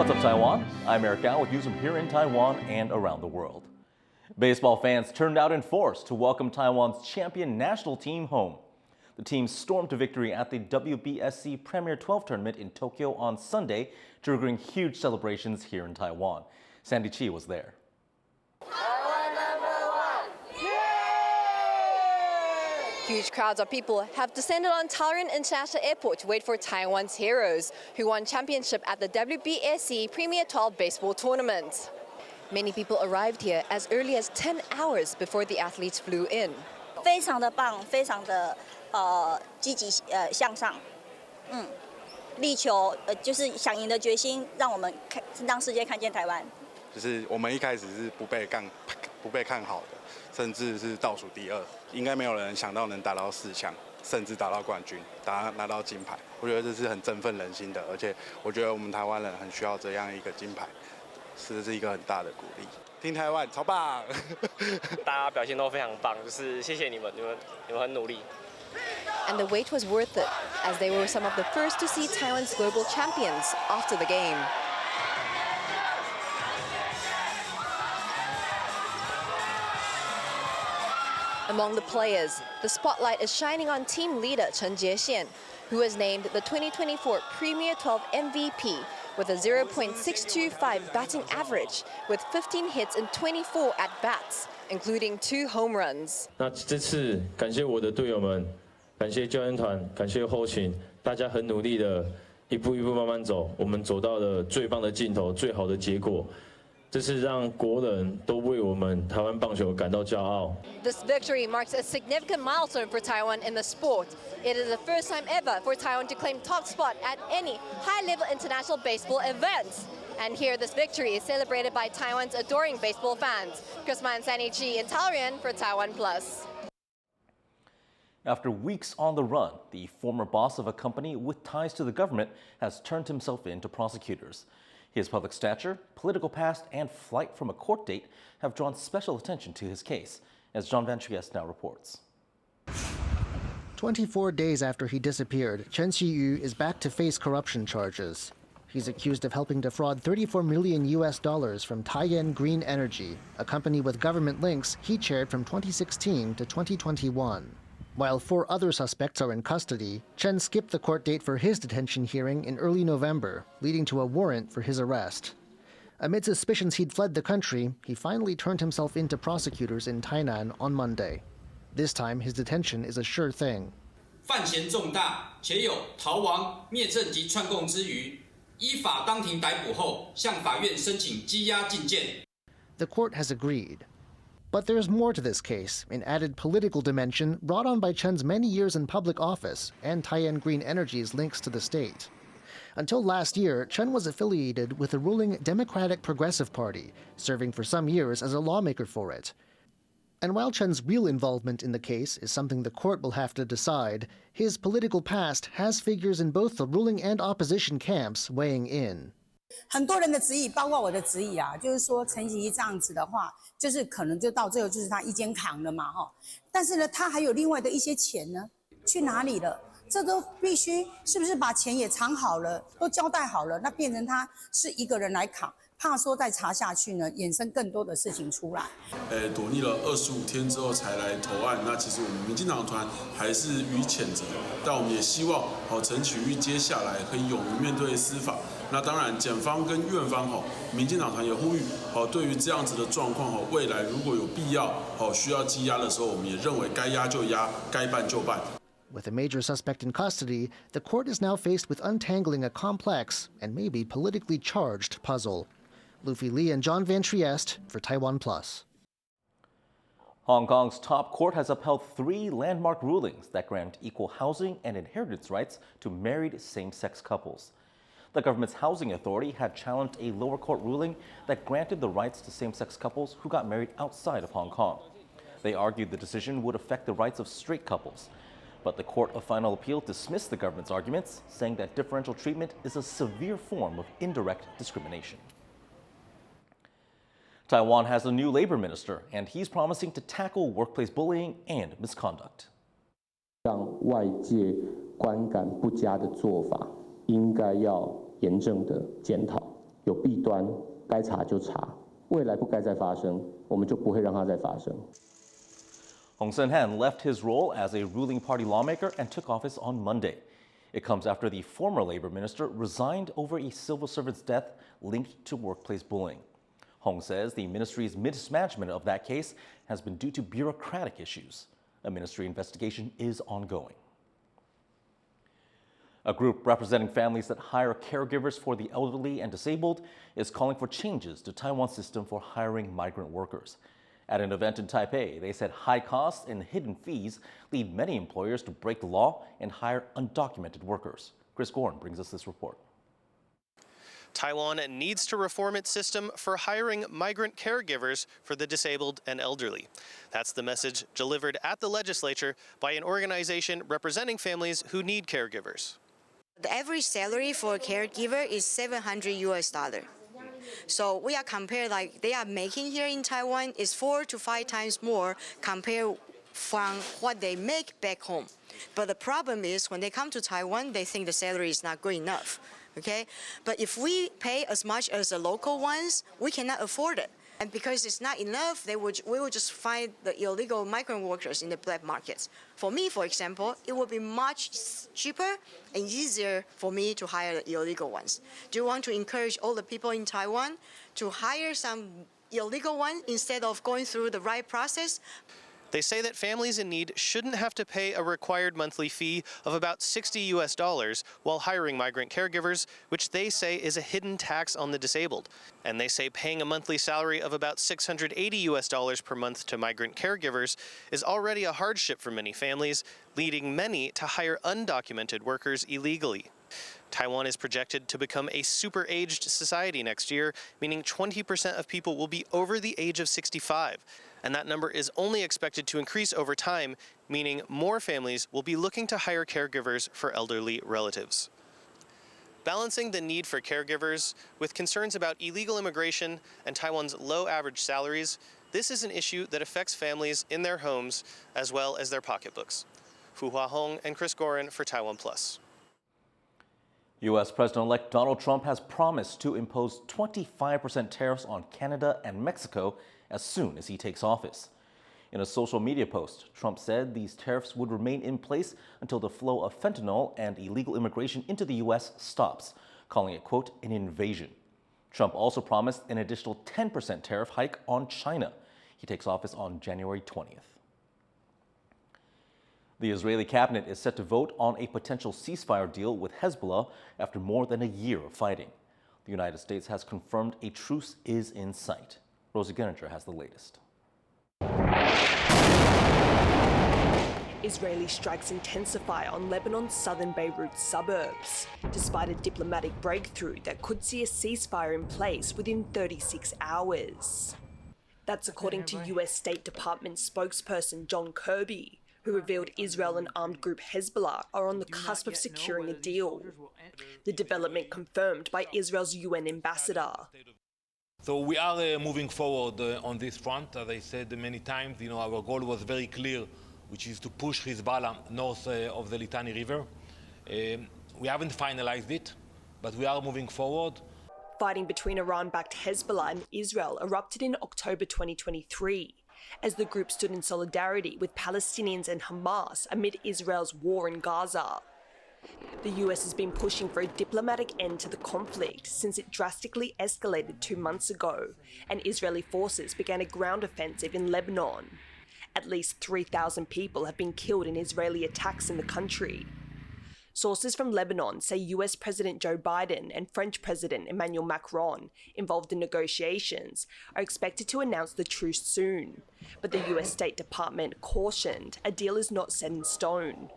What's up, Taiwan? I'm Eric Gao with news from here in Taiwan and around the world. Baseball fans turned out in force to welcome Taiwan's champion national team home. The team stormed to victory at the WBSC Premier12 tournament in Tokyo on Sunday, triggering huge celebrations here in Taiwan. Sandy Chi was there. Huge crowds of people have descended on Taoyuan International Airport to wait for Taiwan's heroes, who won championship at the WBSC Premier12 baseball tournament. Many people arrived here as early as 10 hours before the athletes flew in. 非常的棒，非常的积极向上，力求就是想赢的决心，让世界看见台湾。就是我们一开始是不被看好的，甚至是倒数第二，应该没有人想到能达到4强，甚至达到冠军，拿到金牌。我觉得这是很振奋人心的，而且我觉得我们台湾人很需要这样一个金牌，是一个很大的鼓励。听台湾超棒，大家表现都非常棒，就是谢谢你们很努力。And the wait was worth it, as they were some of the first to see Taiwan's global champions after the game. Among the players, the spotlight is shining on team leader Chen Jiexian, who was named the 2024 Premier12 MVP with a 0.625 batting average, with 15 hits and 24 at-bats, including 2 home runs. 那这次感谢我的队友们，感谢教练团，感谢后勤，大家很努力的一步一步慢慢走，我们走到了最棒的尽头，最好的结果。 这是让国人都为我们台湾棒球感到骄傲。This victory marks a significant milestone for Taiwan in the sport. It is the first time ever for Taiwan to claim top spot at any high-level international baseball event. And here, this victory is celebrated by Taiwan's adoring baseball fans. Chris Man, Sandy Chi in Taoyuan for TaiwanPlus. After weeks on the run, the former boss of a company with ties to the government has turned himself in to prosecutors. His public stature, political past, and flight from a court date have drawn special attention to his case, as John Van Trieste now reports. 24 days after he disappeared, Chen Qiyu is back to face corruption charges. He's accused of helping defraud $34 million from Taiwan Green Energy, a company with government links he chaired from 2016 to 2021. While 4 other suspects are in custody, Chen skipped the court date for his detention hearing in early November, leading to a warrant for his arrest. Amid suspicions he'd fled the country, he finally turned himself in to prosecutors in Tainan on Monday. This time, his detention is a sure thing. 犯嫌重大，且有逃亡、灭证及串供之余，依法当庭逮捕后，向法院申请羁押禁见。 The court has agreed. But there's more to this case, an added political dimension brought on by Chen's many years in public office and Taiwan Green Energy's links to the state. Until last year, Chen was affiliated with the ruling Democratic Progressive Party, serving for some years as a lawmaker for it. And while Chen's real involvement in the case is something the court will have to decide, his political past has figures in both the ruling and opposition camps weighing in. 很多人的质疑，包括我的质疑啊，就是说陈其仪这样子的话，就是可能就到最后就是他一肩扛了嘛，哈。但是呢，他还有另外的一些钱呢，去哪里了？这都必须是不是把钱也藏好了，都交代好了？那变成他是一个人来扛，怕说再查下去呢，衍生更多的事情出来。躲匿了25天之后才来投案，那其实我们民进党团还是予以谴责，但我们也希望陈启玉接下来可以勇于面对司法。 那当然，检方跟院方民进党团也呼吁对于这样子的状况未来如果有必要需要羁押的时候，我们也认为该押就押，该办就办。 With a major suspect in custody, the court is now faced with untangling a complex and maybe politically charged puzzle. Luffy Li and John Van Trieste for TaiwanPlus. Hong Kong's top court has upheld 3 landmark rulings that grant equal housing and inheritance rights to married same-sex couples. The government's housing authority had challenged a lower court ruling that granted the rights to same-sex couples who got married outside of Hong Kong. They argued the decision would affect the rights of straight couples. But the Court of Final Appeal dismissed the government's arguments, saying that differential treatment is a severe form of indirect discrimination. Taiwan has a new labor minister, and he's promising to tackle workplace bullying and misconduct. 让外界观感不佳的做法，应该要严正的检讨。有弊端，该查就查，未来不该再发生，我们就不会让它再发生。 Hong Sen-han left his role as a ruling party lawmaker and took office on Monday. It comes after the former labor minister resigned over a civil servant's death linked to workplace bullying. Hong says the ministry's mismanagement of that case has been due to bureaucratic issues. A ministry investigation is ongoing. A group representing families that hire caregivers for the elderly and disabled is calling for changes to Taiwan's system for hiring migrant workers. At an event in Taipei, they said high costs and hidden fees lead many employers to break the law and hire undocumented workers. Chris Gorn brings us this report. Taiwan needs to reform its system for hiring migrant caregivers for the disabled and elderly. That's the message delivered at the legislature by an organization representing families who need caregivers. The average salary for a caregiver is $700. So we are compared like they are making here in Taiwan is 4 to 5 times more compared from what they make back home. But the problem is when they come to Taiwan, they think the salary is not good enough. Okay, but if we pay as much as the local ones, we cannot afford it. And because it's not enough, we will just find the illegal migrant workers in the black markets. For me, for example, it would be much cheaper and easier for me to hire the illegal ones. Do you want to encourage all the people in Taiwan to hire some illegal ones instead of going through the right process? They say that families in need shouldn't have to pay a required monthly fee of about $60 while hiring migrant caregivers, which they say is a hidden tax on the disabled. And they say paying a monthly salary of about $680 per month to migrant caregivers is already a hardship for many families, leading many to hire undocumented workers illegally. Taiwan is projected to become a super-aged society next year, meaning 20% of people will be over the age of 65. And that number is only expected to increase over time, meaning more families will be looking to hire caregivers for elderly relatives. Balancing the need for caregivers with concerns about illegal immigration and Taiwan's low average salaries, this is an issue that affects families in their homes as well as their pocketbooks. Fu Hua Hong and Chris Gorin for TaiwanPlus. U.S. President-elect Donald Trump has promised to impose 25% tariffs on Canada and Mexico as soon as he takes office. In a social media post, Trump said these tariffs would remain in place until the flow of fentanyl and illegal immigration into the U.S. stops, calling it, quote, an invasion. Trump also promised an additional 10% tariff hike on China. He takes office on January 20th. The Israeli cabinet is set to vote on a potential ceasefire deal with Hezbollah after more than a year of fighting. The United States has confirmed a truce is in sight. Rosie Gunninger has the latest. Israeli strikes intensify on Lebanon's southern Beirut suburbs, despite a diplomatic breakthrough that could see a ceasefire in place within 36 hours. That's according to US State Department spokesperson John Kirby, who revealed Israel and armed group Hezbollah are on the cusp of securing a deal. The development confirmed by Israel's UN ambassador. So we are moving forward on this front. As I said many times, our goal was very clear, which is to push Hezbollah north of the Litani River. We haven't finalized it, but we are moving forward. Fighting between Iran-backed Hezbollah and Israel erupted in October 2023, as the group stood in solidarity with Palestinians and Hamas amid Israel's war in Gaza. The US has been pushing for a diplomatic end to the conflict since it drastically escalated 2 months ago, and Israeli forces began a ground offensive in Lebanon. At least 3,000 people have been killed in Israeli attacks in the country. Sources from Lebanon say US President Joe Biden and French President Emmanuel Macron, involved in negotiations, are expected to announce the truce soon. But the US State Department cautioned a deal is not set in stone.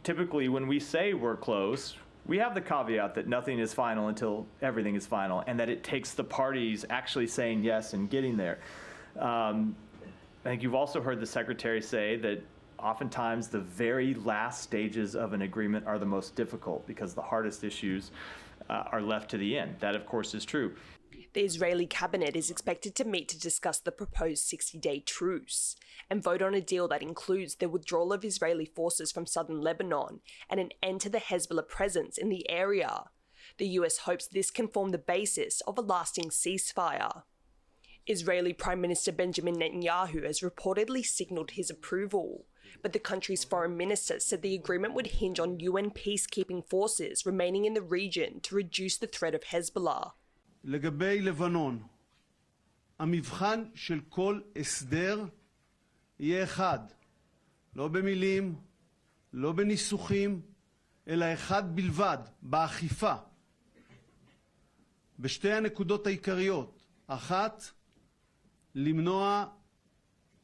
Typically, when we say we're close, we have the caveat that nothing is final until everything is final, and that it takes the parties actually saying yes and getting there. I think you've also heard the Secretary say that oftentimes the very last stages of an agreement are the most difficult because the hardest issues are left to the end. That, of course, is true. The Israeli cabinet is expected to meet to discuss the proposed 60-day truce and vote on a deal that includes the withdrawal of Israeli forces from southern Lebanon and an end to the Hezbollah presence in the area. The US hopes this can form the basis of a lasting ceasefire. Israeli Prime Minister Benjamin Netanyahu has reportedly signalled his approval, but the country's foreign minister said the agreement would hinge on UN peacekeeping forces remaining in the region to reduce the threat of Hezbollah. לגבי לבנון, המבחן של כל הסדר יהיה אחד, לא במילים, לא בניסוחים, אלא אחד בלבד, באכיפה. בשתי הנקודות העיקריות, אחת, למנוע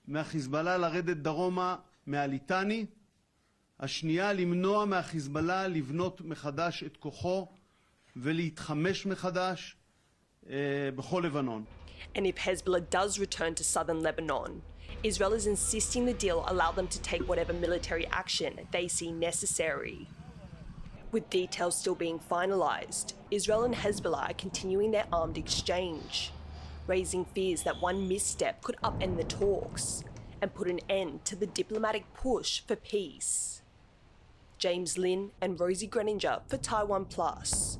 מהחיזבאללה לרדת דרומה מהליטני, השנייה, למנוע מהחיזבאללה לבנות מחדש את כוחו ולהתחמש מחדש בכל לבנון. And if Hezbollah does return to southern Lebanon, Israel is insisting the deal allow them to take whatever military action they see necessary. With details still being finalised, Israel and Hezbollah are continuing their armed exchange, raising fears that one misstep could upend the talks and put an end to the diplomatic push for peace. James Lin and Rosie Greninger for TaiwanPlus.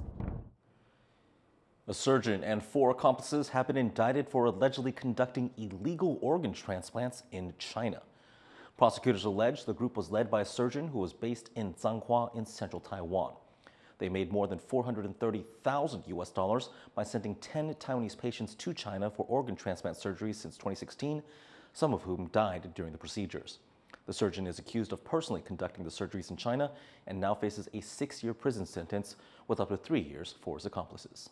A surgeon and 4 accomplices have been indicted for allegedly conducting illegal organ transplants in China. Prosecutors allege the group was led by a surgeon who was based in Zhanghua in central Taiwan. They made more than $430,000 by sending 10 Taiwanese patients to China for organ transplant surgeries since 2016, some of whom died during the procedures. The surgeon is accused of personally conducting the surgeries in China and now faces a 6-year prison sentence with up to 3 years for his accomplices.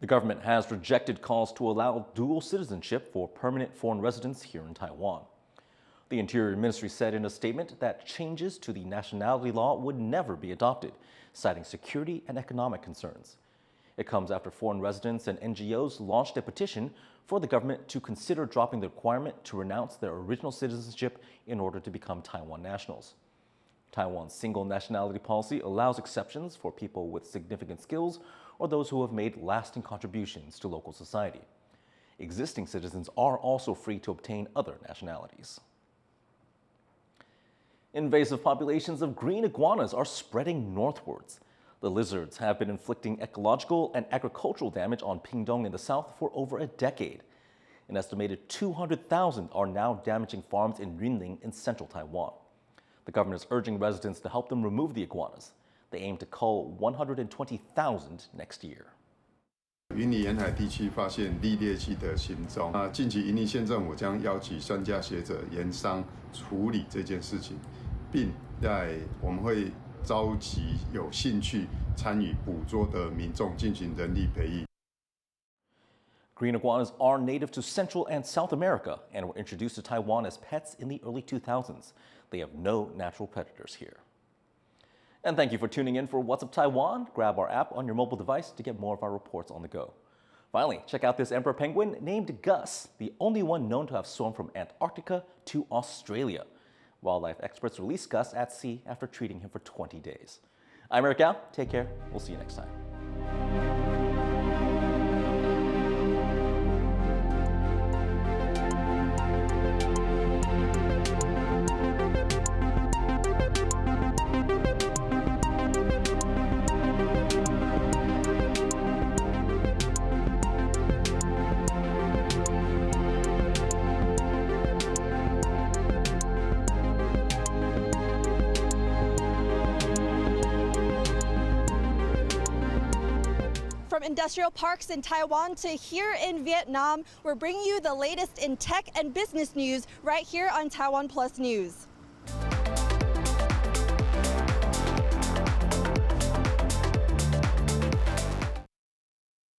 The government has rejected calls to allow dual citizenship for permanent foreign residents here in Taiwan. The Interior Ministry said in a statement that changes to the nationality law would never be adopted, citing security and economic concerns. It comes after foreign residents and NGOs launched a petition for the government to consider dropping the requirement to renounce their original citizenship in order to become Taiwan nationals. Taiwan's single nationality policy allows exceptions for people with significant skills or those who have made lasting contributions to local society. Existing citizens are also free to obtain other nationalities. Invasive populations of green iguanas are spreading northwards. The lizards have been inflicting ecological and agricultural damage on Pingdong in the south for over a decade. An estimated 200,000 are now damaging farms in Yunling in central Taiwan. The government is urging residents to help them remove the iguanas. They aim to cull 120,000 next year. 云里沿海地区发现历裂器的行踪。近期云林县政府将邀集专家学者研商处理这件事情，并在我们会召集有兴趣参与捕捉的民众进行人力培育。 Green iguanas are native to Central and South America and were introduced to Taiwan as pets in the early 2000s. They have no natural predators here. And thank you for tuning in for What's Up Taiwan. Grab our app on your mobile device to get more of our reports on the go. Finally, check out this emperor penguin named Gus, the only one known to have swum from Antarctica to Australia. Wildlife experts released Gus at sea after treating him for 20 days. I'm Eric Au. Take care. We'll see you next time. From industrial parks in Taiwan to here in Vietnam, we're bringing you the latest in tech and business news right here on TaiwanPlus News.